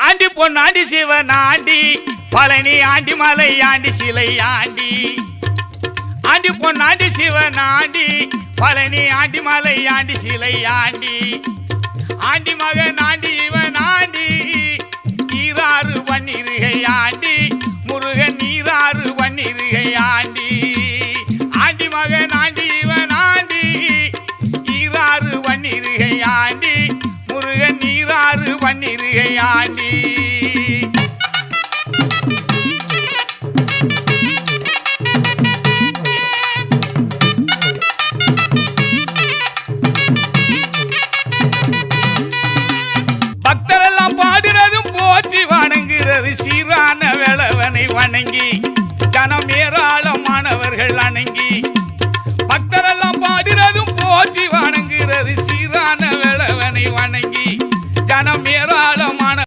aunty பொன்னாண்டி சிவன் ஆண்டி பழனி ஆண்டி மலை ஆண்டி சிலை ஆண்டி ஆண்டி பொன்னாண்டி சிவன் ஆண்டி பழனி ஆண்டி மலை ஆண்டி சிலை ஆண்டி ஆண்டி மகன் ஆண்டி இவன் ஆண்டி நீராறு வன்னிருகை ஆண்டி முருகன் நீராறு வன்னிருகை ஆண்டி ஆண்டி மகன் ஆண்டி இவன் ஆண்டி நீராறு வன்னிருகை ஆண்டி முருகன் நீராறு வன்னிருகை ஆண்டி பக்தரெல்லாம் பாடுறதும் போற்றி வணங்குறது சீரான வேளவனை வணங்கி